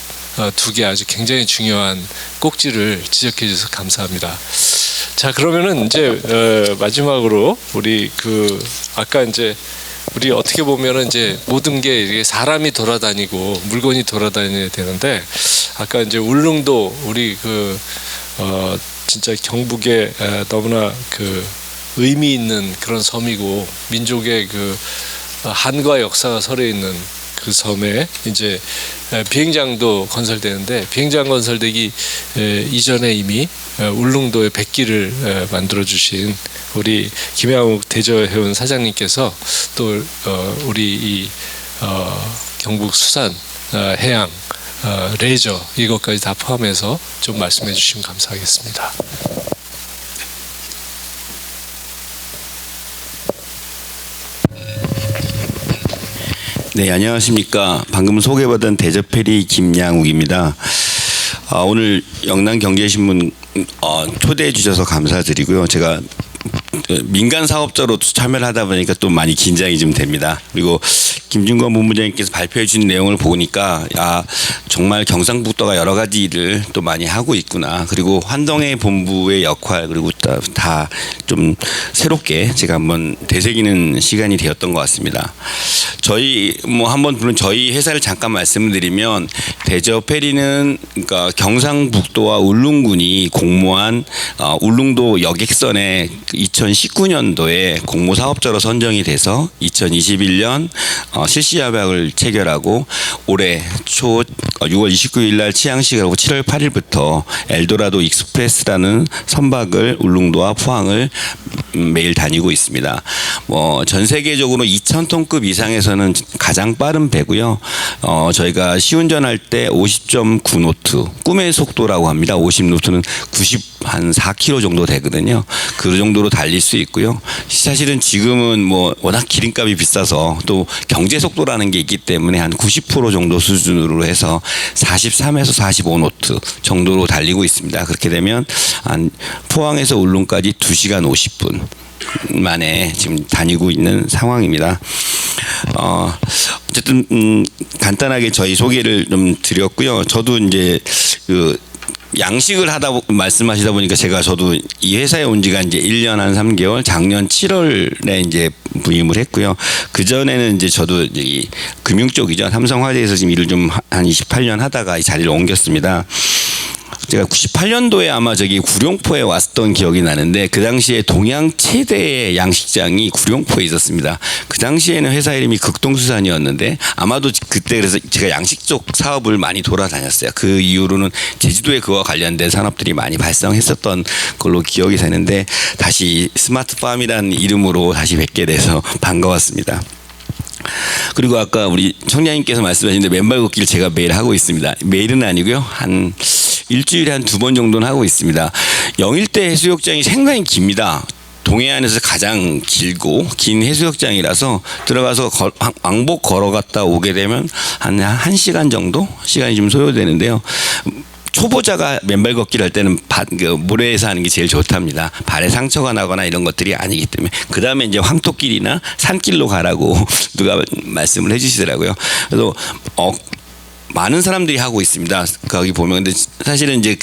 두 개 아주 굉장히 중요한 꼭지를 지적해 주셔서 감사합니다. 자, 그러면은 이제 마지막으로 우리 아까 이제 우리 어떻게 보면은 이제 모든 게 이게 사람이 돌아다니고 물건이 돌아다녀야 되는데, 아까 이제 울릉도 우리 진짜 경북에 너무나 의미 있는 그런 섬이고 민족의 한과 역사가 서려 있는 그 섬에 이제 비행장도 건설되는데, 비행장 건설되기 이전에 이미 울릉도에 백기를 만들어 주신 우리 김양욱 대저해운 사장님께서 또 우리 이 경북 수산 해양 레저 이것까지 다 포함해서 좀 말씀해 주시면 감사하겠습니다. 네, 안녕하십니까. 방금 소개받은 대저페리 김양욱입니다. 오늘 영남경제신문 초대해 주셔서 감사드리고요. 제가 민간 사업자로 참여를 하다 보니까 또 많이 긴장이 좀 됩니다. 그리고 김준건 본부장님께서 발표해 주신 내용을 보니까 정말 경상북도가 여러 가지 일을 또 많이 하고 있구나. 그리고 환동의 본부의 역할, 그리고 다 좀 새롭게 제가 한번 되새기는 시간이 되었던 것 같습니다. 저희 물론 저희 회사를 잠깐 말씀드리면, 대저페리는 그러니까 경상북도와 울릉군이 공모한 울릉도 여객선에 2019년도에 공모 사업자로 선정이 돼서 2021년 실시 협약을 체결하고, 올해 초 6월 29일 날 취항식하고 7월 8일부터 엘도라도 익스프레스라는 선박을 울릉도와 포항을 매일 다니고 있습니다. 전 세계적으로 2,000톤급 이상에서는 가장 빠른 배고요. 저희가 시운전할 때 50.9노트, 꿈의 속도라고 합니다. 50노트는 한 4km 정도 되거든요. 그 정도로 달릴 수 있고요. 사실은 지금은 워낙 기름값이 비싸서 또 경제 속도라는 게 있기 때문에 한 90% 정도 수준으로 해서 43에서 45노트 정도로 달리고 있습니다. 그렇게 되면 한 포항에서 울릉까지 2시간 50분 만에 지금 다니고 있는 상황입니다. 어쨌든 간단하게 저희 소개를 좀 드렸고요. 저도 이제 양식을 말씀하시다 보니까 저도 이 회사에 온 지가 이제 1년 한 3개월, 작년 7월에 이제 부임을 했고요. 그전에는 이제 저도 이 금융 쪽이죠. 삼성화재에서 지금 일을 좀 한 28년 하다가 이 자리를 옮겼습니다. 제가 98년도에 아마 구룡포에 왔던 기억이 나는데, 그 당시에 동양 최대의 양식장이 구룡포에 있었습니다. 그 당시에는 회사 이름이 극동수산이었는데, 아마도 그때 그래서 제가 양식 쪽 사업을 많이 돌아다녔어요. 그 이후로는 제주도에 그와 관련된 산업들이 많이 발생했었던 걸로 기억이 되는데, 다시 스마트팜이라는 이름으로 다시 뵙게 돼서 반가웠습니다. 그리고 아까 우리 청장님께서 말씀하셨는데, 맨발 걷기를 제가 매일 하고 있습니다. 매일은 아니고요. 한 일주일에 한 2번 정도는 하고 있습니다. 영일대 해수욕장이 상당히 깁니다. 동해안에서 가장 길고 긴 해수욕장이라서 들어가서 왕복 걸어갔다 오게 되면 한 1시간 정도 시간이 좀 소요되는데요. 초보자가 맨발 걷기를 할 때는 모래에서 하는 게 제일 좋답니다. 발에 상처가 나거나 이런 것들이 아니기 때문에. 그 다음에 이제 황토길이나 산길로 가라고 누가 말씀을 해주시더라고요. 그래서 많은 사람들이 하고 있습니다. 거기 보면. 근데 사실은 이제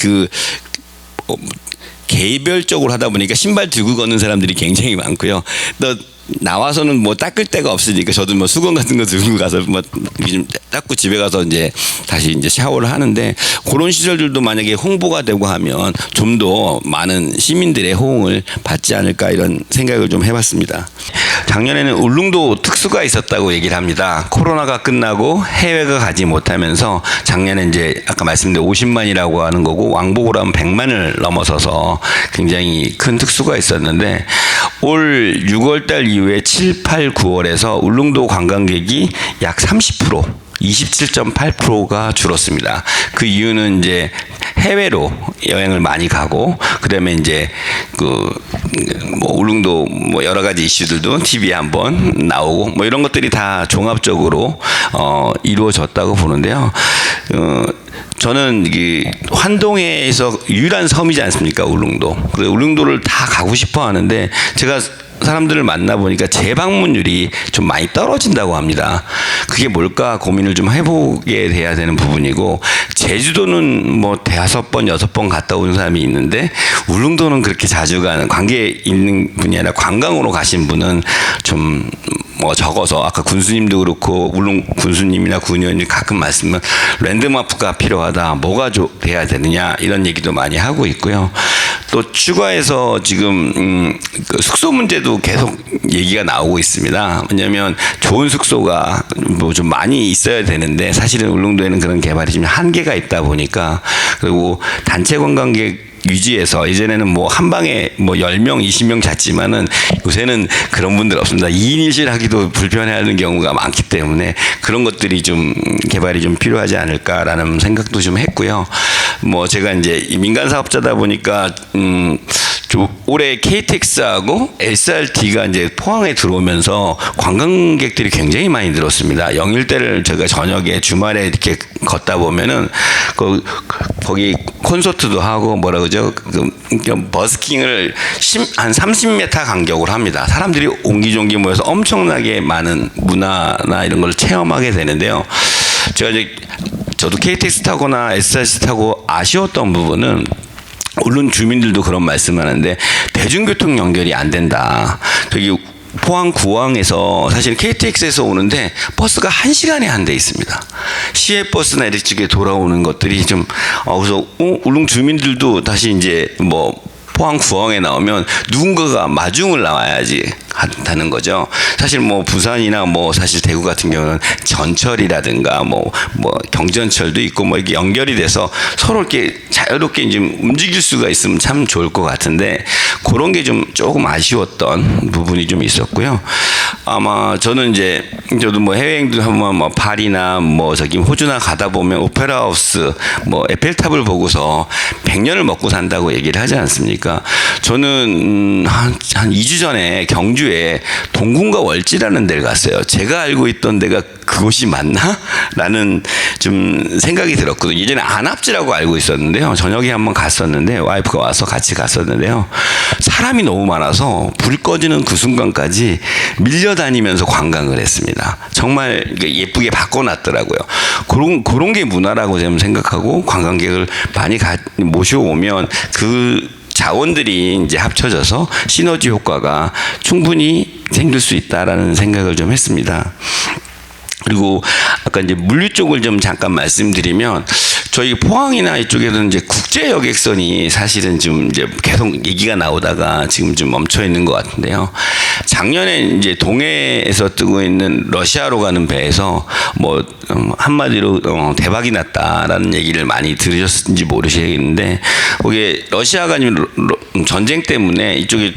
개별적으로 하다 보니까 신발 들고 걷는 사람들이 굉장히 많고요. 또 나와서는 뭐 닦을 데가 없으니까 저도 뭐 수건 같은 거 들고 가서 뭐 좀 닦고 집에 가서 이제 다시 이제 샤워를 하는데, 그런 시설들도 만약에 홍보가 되고 하면 좀 더 많은 시민들의 호응을 받지 않을까 이런 생각을 좀 해봤습니다. 작년에는 울릉도 특수가 있었다고 얘기를 합니다. 코로나가 끝나고 해외가 가지 못하면서 작년에 이제 아까 말씀드린 50만이라고 하는 거고 왕복으로 하면 100만을 넘어서서 굉장히 큰 특수가 있었는데, 올 6월달 이후에 7, 8, 9월에서 울릉도 관광객이 약 30%, 27.8%가 줄었습니다. 그 이유는 이제 해외로 여행을 많이 가고, 그다음에 이제 뭐 울릉도 뭐 여러 가지 이슈들도 TV에 한번 나오고 뭐 이런 것들이 다 종합적으로 이루어졌다고 보는데요. 저는 이 환동해에서 유일한 섬이지 않습니까, 울릉도. 그래서 울릉도를 다 가고 싶어 하는데, 제가 사람들을 만나보니까 재방문율이 좀 많이 떨어진다고 합니다. 그게 뭘까 고민을 좀 해보게 돼야 되는 부분이고, 제주도는 뭐 5번, 6번 갔다 온 사람이 있는데 울릉도는 그렇게 자주 가는, 관계에 있는 분이 아니라 관광으로 가신 분은 좀 뭐 적어서, 아까 군수님도 그렇고 울릉 군수님이나 군의원님 가끔 말씀은 랜드마크가 필요하다, 뭐가 돼야 되느냐 이런 얘기도 많이 하고 있고요. 또 추가해서 지금 숙소 문제도 계속 얘기가 나오고 있습니다. 왜냐하면 좋은 숙소가 뭐 좀 많이 있어야 되는데 사실은 울릉도에는 그런 개발이 좀 한계가 있다 보니까, 그리고 단체 관광객 유지해서, 예전에는 뭐 한 방에 뭐 10명, 20명 잤지만은 요새는 그런 분들 없습니다. 2인 1실 하기도 불편해하는 경우가 많기 때문에 그런 것들이 좀 개발이 좀 필요하지 않을까라는 생각도 좀 했고요. 뭐 제가 이제 민간 사업자다 보니까 올해 KTX하고 SRT가 이제 포항에 들어오면서 관광객들이 굉장히 많이 늘었습니다. 영일대를 제가 저녁에 주말에 이렇게 걷다 보면은 거기 콘서트도 하고 뭐라 그러죠? 버스킹을 한 30m 간격으로 합니다. 사람들이 옹기종기 모여서 엄청나게 많은 문화나 이런 걸 체험하게 되는데요. 제가 이제 저도 KTX 타거나 SRT 타고 아쉬웠던 부분은, 물론 주민들도 그런 말씀하는데 대중교통 연결이 안 된다. 저기 포항 구항에서 사실 KTX에서 오는데 버스가 1시간에 한 대 있습니다. 시외버스나 이렇게 돌아오는 것들이 좀 그래서 울릉 주민들도 다시 이제 뭐 포항 구항에 나오면 누군가가 마중을 나와야지 한다는 거죠. 사실 뭐 부산이나 뭐 사실 대구 같은 경우는 전철이라든가 뭐 경전철도 있고 뭐 이렇게 연결이 돼서 서로 이렇게 자유롭게 이제 움직일 수가 있으면 참 좋을 것 같은데, 그런 게 좀 조금 아쉬웠던 부분이 좀 있었고요. 아마 저는 이제 저도 뭐 해외여행도 한번 뭐 파리나 뭐 저기 호주나 가다 보면 오페라 하우스, 뭐 에펠탑을 보고서 100년을 먹고 산다고 얘기를 하지 않습니까? 저는 한 2주 전에 경주에 동궁과 월지라는 데를 갔어요. 제가 알고 있던 데가 그곳이 맞나? 라는 좀 생각이 들었거든요. 예전에 안압지라고 알고 있었는데요. 저녁에 한번 갔었는데 와이프가 와서 같이 갔었는데요. 사람이 너무 많아서 불 꺼지는 그 순간까지 밀려다니면서 관광을 했습니다. 정말 예쁘게 바꿔놨더라고요. 그런 게 문화라고 저는 생각하고, 관광객을 많이 모셔오면 그 자원들이 이제 합쳐져서 시너지 효과가 충분히 생길 수 있다라는 생각을 좀 했습니다. 그리고 아까 이제 물류 쪽을 좀 잠깐 말씀드리면, 저희 포항이나 이쪽에는 이제 국제 여객선이 사실은 좀 이제 계속 얘기가 나오다가 지금 좀 멈춰 있는 것 같은데요. 작년에 이제 동해에서 뜨고 있는 러시아로 가는 배에서 뭐 한마디로 대박이 났다라는 얘기를 많이 들으셨는지 모르시겠는데, 거기에 러시아가 전쟁 때문에 이쪽에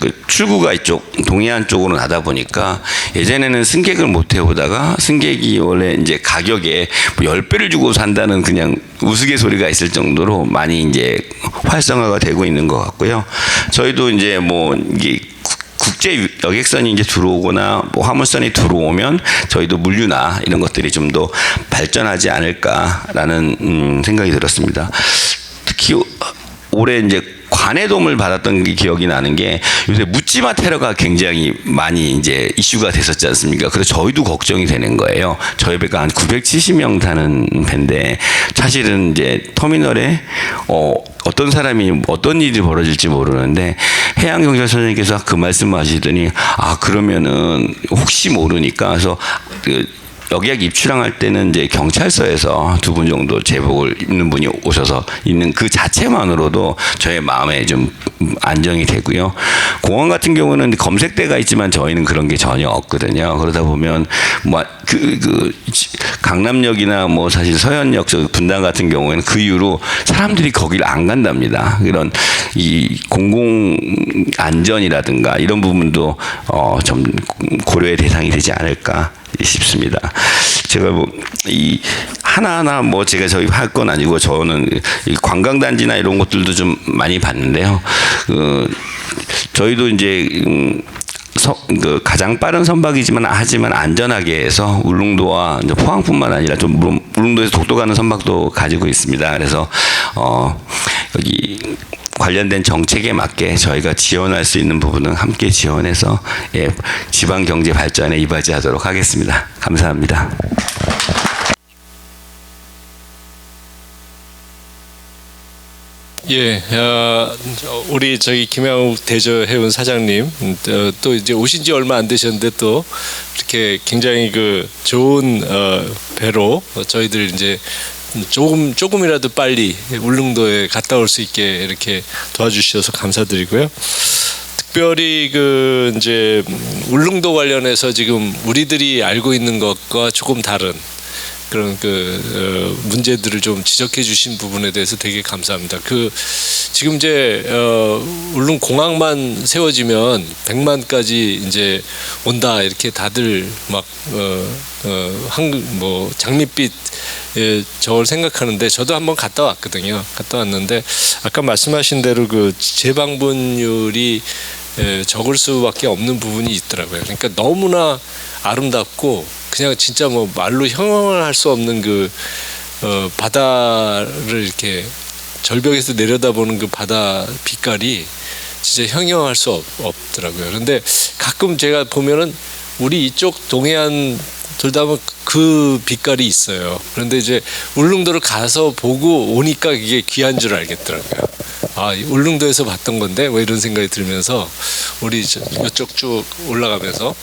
그 출구가 이쪽 동해안 쪽으로 나다 보니까 예전에는 승객을 못 태우다가 승객이 원래 이제 가격에 뭐 10배를 주고 산다는 그냥 우스갯소리가 있을 정도로 많이 이제 활성화가 되고 있는 것 같고요. 저희도 이제 뭐 이게 국제 여객선이 이제 들어오거나 뭐 화물선이 들어오면 저희도 물류나 이런 것들이 좀 더 발전하지 않을까라는 생각이 들었습니다. 특히 올해 이제 관의 도움을 받았던 게 기억이 나는 게 요새 묻지마 테러가 굉장히 많이 이제 이슈가 됐었지 않습니까? 그래서 저희도 걱정이 되는 거예요. 저희 배가 한 970명 타는 배인데 사실은 이제 터미널에 어떤 사람이 어떤 일이 벌어질지 모르는데 해양경찰서장님께서 그 말씀하시더니 그러면은 혹시 모르니까 그래서 여객 입출항할 때는 이제 경찰서에서 2분 정도 제복을 입는 분이 오셔서 있는 그 자체만으로도 저의 마음에 좀 안정이 되고요. 공항 같은 경우는 검색대가 있지만 저희는 그런 게 전혀 없거든요. 그러다 보면 뭐 강남역이나 뭐 사실 서현역 분당 같은 경우에는 그 이후로 사람들이 거기를 안 간답니다. 이런 이 공공 안전이라든가 이런 부분도 좀 고려의 대상이 되지 않을까 싶습니다. 제가 뭐 이 하나하나 뭐 제가 저희 할 건 아니고 저는 이 관광단지나 이런 것들도 좀 많이 봤는데요. 저희도 이제 가장 빠른 선박이지만 하지만 안전하게 해서 울릉도와 이제 포항뿐만 아니라 좀 울릉도에서 독도 가는 선박도 가지고 있습니다. 그래서 여기 관련된 정책에 맞게 저희가 지원할 수 있는 부분은 함께 지원해서 지방 경제 발전에 이바지하도록 하겠습니다. 감사합니다. 예, 우리 저기 김양욱 대저해운 사장님 또 이제 오신 지 얼마 안 되셨는데 또 이렇게 굉장히 그 좋은 배로 저희들 이제 조금이라도 빨리 울릉도에 갔다 올 수 있게 이렇게 도와주셔서 감사드리고요. 특별히 그 이제 울릉도 관련해서 지금 우리들이 알고 있는 것과 조금 다른 그런 그 문제들을 좀 지적해 주신 부분에 대해서 되게 감사합니다. 지금 이제 울릉 공항만 세워지면 100만까지 이제 온다 이렇게 다들 막 뭐 장밋빛 저걸 생각하는데 저도 한번 갔다 왔거든요. 갔다 왔는데 아까 말씀하신 대로 그 재방문율이 적을 수밖에 없는 부분이 있더라고요. 그러니까 너무나 아름답고 그냥 진짜 뭐 말로 형용할 수 없는 그 바다를 이렇게 절벽에서 내려다보는 그 바다 빛깔이 진짜 형용할 수 없더라고요. 그런데 가끔 제가 보면은 우리 이쪽 동해안 돌다 보면 그 빛깔이 있어요. 그런데 이제 울릉도를 가서 보고 오니까 이게 귀한 줄 알겠더라고요. 울릉도에서 봤던 건데 왜 이런 생각이 들면서 우리 이쪽 쭉 올라가면서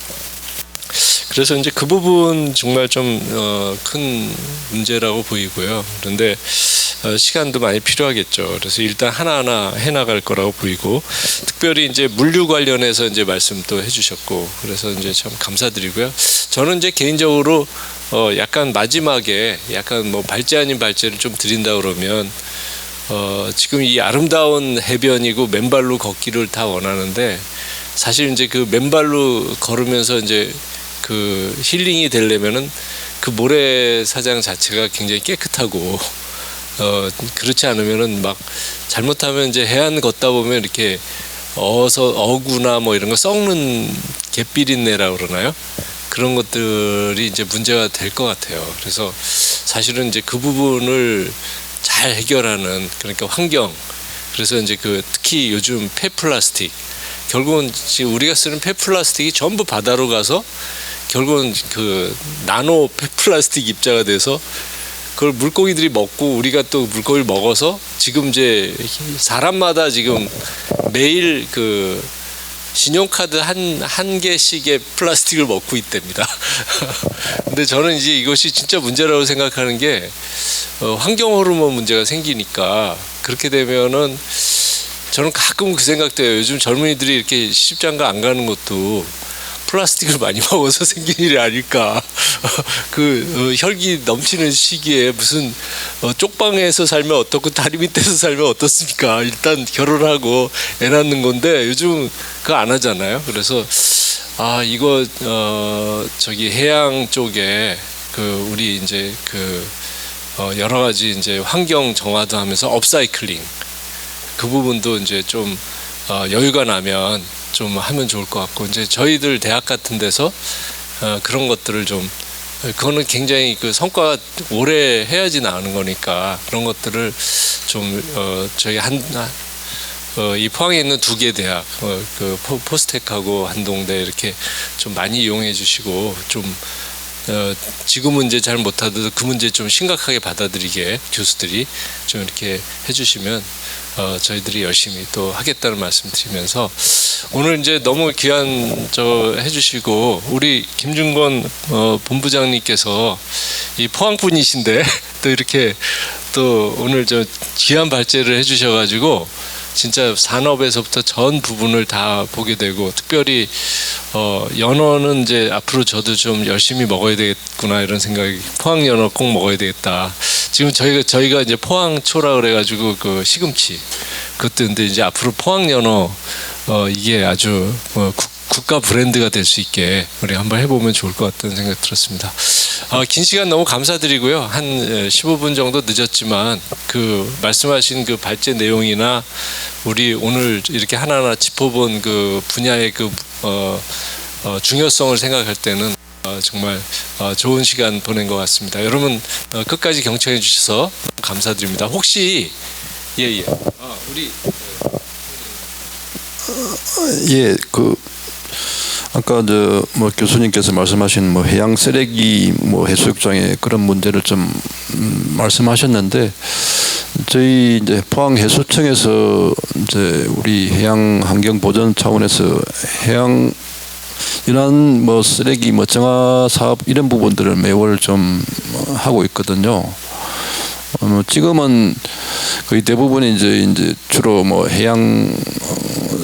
그래서 이제 그 부분 정말 좀 큰 문제라고 보이고요. 그런데 시간도 많이 필요하겠죠. 그래서 일단 하나하나 해나갈 거라고 보이고 특별히 이제 물류 관련해서 이제 말씀도 해주셨고 그래서 이제 참 감사드리고요. 저는 이제 개인적으로 약간 마지막에 약간 뭐 발제 아닌 발제를 좀 드린다 그러면 지금 이 아름다운 해변이고 맨발로 걷기를 다 원하는데 사실 이제 그 맨발로 걸으면서 이제 그 힐링이 되려면은 그 모래사장 자체가 굉장히 깨끗하고 그렇지 않으면은 막 잘못하면 이제 해안 걷다 보면 이렇게 어구나 뭐 이런 거 썩는 갯비린내라 그러나요? 그런 것들이 이제 문제가 될 것 같아요. 그래서 사실은 이제 그 부분을 잘 해결하는 그러니까 환경 그래서 이제 그 특히 요즘 폐플라스틱 결국은 지금 우리가 쓰는 폐플라스틱이 전부 바다로 가서 결국은 그 나노 폐플라스틱 입자가 돼서 그걸 물고기들이 먹고 우리가 또 물고기를 먹어서 지금 이제 사람마다 지금 매일 그 신용카드 한 개씩의 플라스틱을 먹고 있답니다. 근데 저는 이제 이것이 진짜 문제라고 생각하는 게 환경 호르몬 문제가 생기니까 그렇게 되면은 저는 가끔 그 생각도 해요. 요즘 젊은이들이 이렇게 시집장가 안 가는 것도 플라스틱을 많이 먹어서 생긴 일이 아닐까 혈기 넘치는 시기에 무슨 쪽방에서 살면 어떻고 다리 밑에서 살면 어떻습니까? 일단 결혼하고 애 낳는 건데 요즘 그거 안 하잖아요. 그래서 이거 저기 해양 쪽에 우리 이제 여러 가지 이제 환경 정화도 하면서 업사이클링 그 부분도 이제 좀 여유가 나면 좀 하면 좋을 것 같고, 이제 저희들 대학 같은 데서 그런 것들을 좀, 그거는 굉장히 성과가 오래 해야지 나오는 거니까 그런 것들을 좀 저희 이 포항에 있는 2개 대학 포스텍하고 한동대 이렇게 좀 많이 이용해 주시고, 좀 지구 문제 잘 못하더라도 그 문제 좀 심각하게 받아들이게 교수들이 좀 이렇게 해주시면 저희들이 열심히 또 하겠다는 말씀 드리면서, 오늘 이제 너무 귀한 해주시고, 우리 김준건 본부장님께서 이 포항 분이신데 또 이렇게 또 오늘 귀한 발제를 해주셔가지고 진짜 산업에서부터 전 부분을 다 보게 되고, 특별히 연어는 이제 앞으로 저도 좀 열심히 먹어야 되겠구나 이런 생각이, 포항 연어 꼭 먹어야 되겠다. 지금 저희가 이제 포항초라 그래가지고 시금치 그것도, 근데 이제 앞으로 포항 연어 이게 아주 국가 브랜드가 될 수 있게 우리 한번 해보면 좋을 것 같다는 생각 들었습니다. 긴 시간 너무 감사드리고요. 한 15분 정도 늦었지만 말씀하신 발제 내용이나 우리 오늘 이렇게 하나하나 짚어본 분야의 중요성을 생각할 때는 정말 좋은 시간 보낸 것 같습니다. 여러분 끝까지 경청해 주셔서 감사드립니다. 혹시 우리 아까 교수님께서 말씀하신 해양 쓰레기 해수욕장의 그런 문제를 좀 말씀하셨는데, 저희 이제 포항 해수청에서 이제 우리 해양 환경 보전 차원에서 해양 이런 쓰레기 정화 사업 이런 부분들을 매월 좀 하고 있거든요. 지금은 거의 대부분이 이제 주로 해양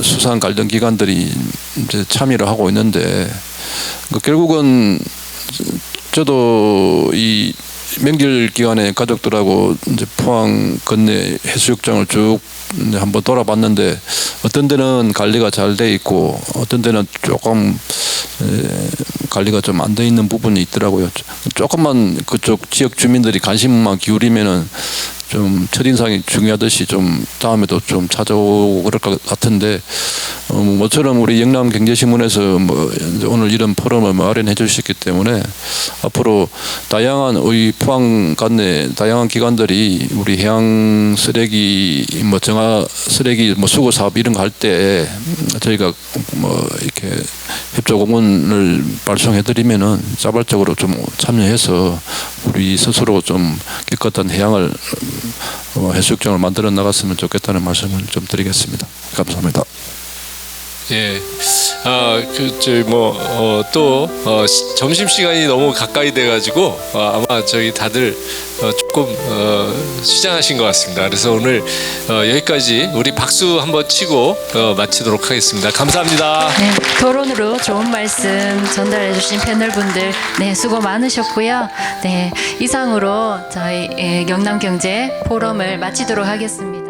수산 관련 기관들이 이제 참여를 하고 있는데, 결국은 저도 이 명절 기간에 가족들하고 이제 포항 건내 해수욕장을 쭉 한번 돌아봤는데, 어떤 데는 관리가 잘 돼 있고 어떤 데는 조금 관리가 좀 안 돼 있는 부분이 있더라고요. 조금만 그쪽 지역 주민들이 관심만 기울이면은 좀 첫인상이 중요하듯이 좀 다음에도 좀 찾아오고 그럴 것 같은데, 모처럼 우리 영남경제신문에서 오늘 이런 포럼을 마련해 주셨기 때문에 앞으로 다양한 우리 포항 관내 다양한 기관들이 우리 해양 쓰레기 정화 쓰레기 수거 사업 이런 거 할 때 저희가 이렇게 협조 공문을 발송해 드리면은 자발적으로 좀 참여해서 우리 스스로 좀 깨끗한 해양을 해수욕장을 만들어 나갔으면 좋겠다는 말씀을 좀 드리겠습니다. 감사합니다. 예, 또 점심 시간이 너무 가까이 돼가지고 아마 저희 다들 조금 시장하신 것 같습니다. 그래서 오늘 여기까지 우리 박수 한번 치고 마치도록 하겠습니다. 감사합니다. 네, 토론으로 좋은 말씀 전달해 주신 패널분들 수고 많으셨고요. 네, 이상으로 저희 영남경제 포럼을 마치도록 하겠습니다.